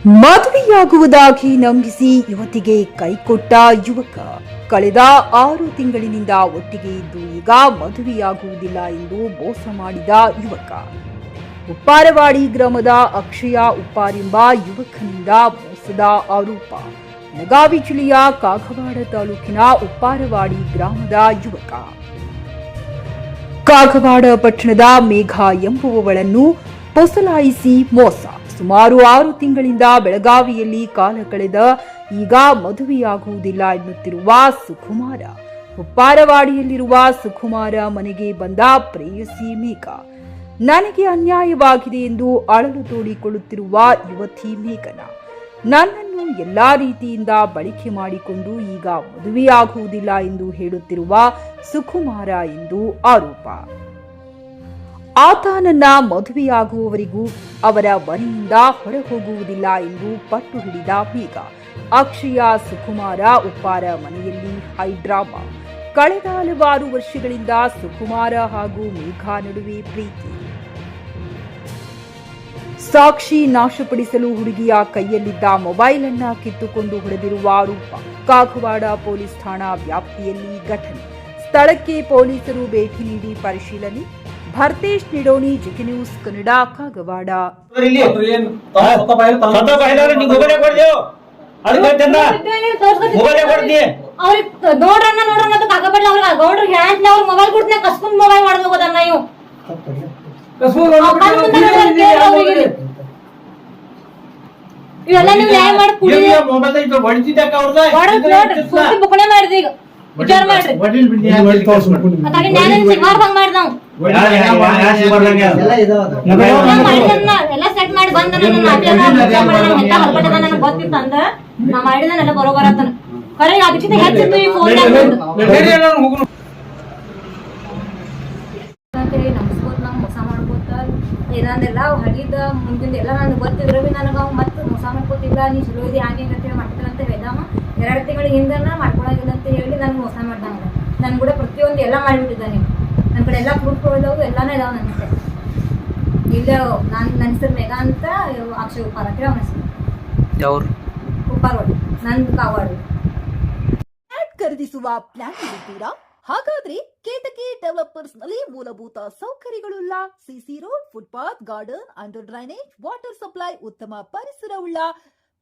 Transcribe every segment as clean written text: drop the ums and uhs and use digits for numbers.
ಮದುವೆಯಾಗುವುದಾಗಿ ನಂಬಿಸಿ ಯುವತಿಗೆ ಕೈಕೊಟ್ಟ ಯುವಕ. ಕಳೆದ 6 ತಿಂಗಳಿನಿಂದ ಒಟ್ಟಿಗೆ ಇದ್ದು ಈಗ ಮದುವೆಯಾಗುವುದಿಲ್ಲ ಎಂದು ಮೋಸ ಮಾಡಿದ ಯುವಕ. ಉಪ್ಪಾರವಾಡಿ ಗ್ರಾಮದ ಅಕ್ಷಯ ಉಪ್ಪಾರೆಂಬ ಯುವಕನಿಂದ ಮೋಸದ ಆರೋಪ. ಬೆಳಗಾವಿ ಜಿಲ್ಲೆಯ ಕಾಗವಾಡ ತಾಲೂಕಿನ ಉಪ್ಪಾರವಾಡಿ ಗ್ರಾಮದ ಯುವಕ. ಕಾಗವಾಡ ಪಟ್ಟಣದ ಮೇಘ ಎಂಬುವವಳನ್ನು ಪೊಸಲಾಯಿಸಿ ಮೋಸ. ಸುಮಾರು 6 ತಿಂಗಳಿಂದ ಬೆಳಗಾವಿಯಲ್ಲಿ ಕಾಲ ಕಳೆದ ಈಗ ಮದುವೆಯಾಗುವುದಿಲ್ಲ ಎನ್ನುತ್ತಿರುವ ಸುಕುಮಾರ. ಉಪ್ಪಾರವಾಡಿಯಲ್ಲಿರುವ ಸುಕುಮಾರ ಮನೆಗೆ ಬಂದ ಪ್ರೇಯಸಿ ಮೇಘ. ನನಗೆ ಅನ್ಯಾಯವಾಗಿದೆ ಎಂದು ಅಳಲು ತೋಡಿಕೊಳ್ಳುತ್ತಿರುವ ಯುವತಿ ಮೇಘನ. ನನ್ನನ್ನು ಎಲ್ಲಾ ರೀತಿಯಿಂದ ಬಳಕೆ ಮಾಡಿಕೊಂಡು ಈಗ ಮದುವೆಯಾಗುವುದಿಲ್ಲ ಎಂದು ಹೇಳುತ್ತಿರುವ ಸುಕುಮಾರ ಎಂದು ಆರೋಪ. ಆತ ನನ್ನ ಮದುವೆಯಾಗುವವರೆಗೂ ಅವರ ಮನೆಯಿಂದ ಹೊರಹೋಗುವುದಿಲ್ಲ ಎಂದು ಪಟ್ಟು ಹಿಡಿದ ಮೇಘ. ಅಕ್ಷಯ ಸುಕುಮಾರ ಉಪ್ಪಾರ ಮನೆಯಲ್ಲಿ ಹೈಡ್ರಾಮಾ. ಕಳೆದ ಹಲವಾರು ವರ್ಷಗಳಿಂದ ಸುಕುಮಾರ ಹಾಗೂ ಮೇಘ ನಡುವೆ ಪ್ರೀತಿ. ಸಾಕ್ಷಿ ನಾಶಪಡಿಸಲು ಹುಡುಗಿಯ ಕೈಯಲ್ಲಿದ್ದ ಮೊಬೈಲ್ ಅನ್ನ ಕಿತ್ತುಕೊಂಡು ಹೊಡೆದಿರುವ ಆರೋಪ. ಕಾಗವಾಡ ಪೊಲೀಸ್ ಠಾಣಾ ವ್ಯಾಪ್ತಿಯಲ್ಲಿ ಘಟನೆ. ಸ್ಥಳಕ್ಕೆ ಪೊಲೀಸರು ಭೇಟಿ ನೀಡಿ ಪರಿಶೀಲನೆ. Bharthesh Nidoni, GK news Kannada, Kagwad. ಇವೆಲ್ಲ ನೀವು ನ್ಯಾಯ ಮಾಡಿ ವಿಚಾರ ಮಾಡ್ರಿ. ಎಲ್ಲ ಸೆಟ್ ಮಾಡಿ ಬಂದ ಗೊತ್ತಿತ್ತ ಅಂದ ನಾ ಮಾಡಿದನೆಲ್ಲ ಬರೋಬರ ಆತನ. ಖರೆ ಅದಕ್ಕಿಂತ ಹೆಚ್ಚಿತ್ತು ಈ ಫೋನ್ ನಮ್ಸ್ಕೋತ ನಮ್ ಮೋಸ ಮಾಡ್ಕೋತ ಏನಂದೆಲ್ಲ ಹಡಿದ ಮುಂದಿನ ಎಲ್ಲ ನನಗೆ ಗೊತ್ತಿದ್ರು ಬಿ ನನಗ ಮತ್ತೆ ಮೋಸ ಮಾಡ್ಕೋತಿಲ್ಲ. ನೀ ಚಲೋ ಇದೆ ಹಾಗೆ ಅಂತೇಳಿ ಮಾಡ್ತಿಲ್ಲ ಅಂತ ಹೇಳಿದವ. 2 ತಿಂಗಳ ಹಿಂದನ ಮಾಡ್ಕೊಳಂಗಿಲ್ಲ ಅಂತ ಹೇಳಿ ನನ್ಗೆ ಮೋಸ ಮಾಡ್ದಂಗ. ನನ್ ಕೂಡ ಪ್ರತಿಯೊಂದು ಎಲ್ಲ ಮಾಡಿಬಿಟ್ಟಿದ್ದಾನೆ. ನನ್ನ ಕಡೆ ಎಲ್ಲ ಪ್ರೂಫ್ ಇದಾವು, ಎಲ್ಲಾನು ಇದಾವ ನನ್ನ ಹೆಸರು. ಇಲ್ಲ ನನ್ನ ಹೆಸರು ಮೇಘ ಅಂತ, ಅಕ್ಷಯ್ ಉಪ್ಪಾರ ಅಂತ ಅವನ ಹೆಸರು. ಉಪ್ಪಾರವಾಡಿ, ನಂದು ಕಾಗವಾಡ. ಖರೀದಿಸುವ ಪ್ಲಾನ್ ಇರುತ್ತೀರಾ? ಹಾಗಾದ್ರೆ ಕೇತಕಿ ಡೆವಲಪರ್ಸ್ ನಲ್ಲಿ ಮೂಲಭೂತ ಸೌಕರ್ಯಗಳುಳ್ಳ CC road, footpath, garden, under drainage, water supply, ಉತ್ತಮ ಪರಿಸರವುಳ್ಳ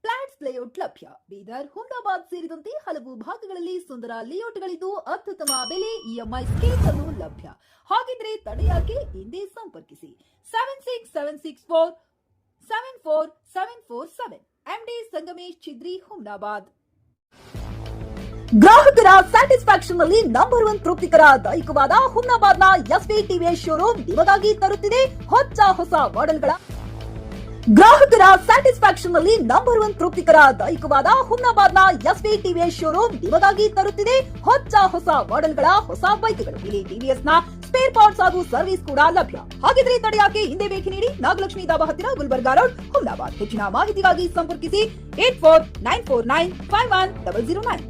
ಫ್ಲಾಟ್ಸ್ ಲೇಔಟ್ ಲಭ್ಯ. ಬೀದರ್, ಹುಮ್ನಾಬಾದ್ ಸೇರಿದಂತೆ ಹಲವು ಭಾಗಗಳಲ್ಲಿ ಸುಂದರ ಲೇಔಟ್ಗಳಿದ್ದು ಅತ್ಯುತ್ತಮ ಬೆಲೆ, ಇಎಂಐ ಸ್ಕೀಮ್ ಅನ್ನು ಲಭ್ಯ. ಹಾಗಿದ್ರೆ ತಡೆಯಾಕೆ? ಹಿಂದೆ ಸಂಪರ್ಕಿಸಿ 7676474747. ಎಂಡಿ ಸಂಗಮೇಶ್ ಚಿದ್ರಿ, ಹುಮ್ನಾಬಾದ್. ಗ್ರಾಹಕರ ಸ್ಯಾಟಿಸ್ಫ್ಯಾಕ್ಷನ್ ನಲ್ಲಿ ನಂಬರ್ 1 ತೃಪ್ತಿಕರ ದೈಹಿಕವಾದ ಹುಮ್ನಾಬಾದ್ನ ಎಸ್ವಿ ಟಿವಿಎಸ್ ಶೋರೂಮ್ ನಿಮಗಾಗಿ ತರುತ್ತಿದೆ ಹೊಸ ಮಾಡೆಲ್ಗಳ. ಗ್ರಾಹಕರ ಸ್ಯಾಟಿಸ್ಫ್ಯಾಕ್ಷನ್ ನಲ್ಲಿ ನಂಬರ್ 1 ತೃಪ್ತಿಕರ ದೈಹಿಕವಾದ ಹುಮ್ನಾಬಾದ್ನ ಎಸ್ವಿ ಟಿವಿಎಸ್ ಶೋರೂಮ್ ನಿಮಗಾಗಿ ತರುತ್ತಿದೆ ಹೊಸ ಮಾಡೆಲ್ಗಳ ಹೊಸ ಬೈಕ್ಗಳು. ಇಲ್ಲಿ ಟಿವಿಎಸ್ ನ ಸ್ಪೇರ್ ಪಾರ್ಟ್ಸ್ ಹಾಗೂ ಸರ್ವಿಸ್ ಕೂಡ ಲಭ್ಯ. ಹಾಗಿದ್ರೆ ತಡೆಯಾಕೆ? ಹಿಂದೆ ಭೇಟಿ ನೀಡಿ. ನಾಗಲಕ್ಷ್ಮಿ ದಾಬಾ ಹತ್ತಿರ, ಗುಲ್ಬರ್ಗಾ ರೋಡ್, ಹುಮ್ನಾಬಾದ್. ಹೆಚ್ಚಿನ ಮಾಹಿತಿಗಾಗಿ ಸಂಪರ್ಕಿಸಿ 8494951009.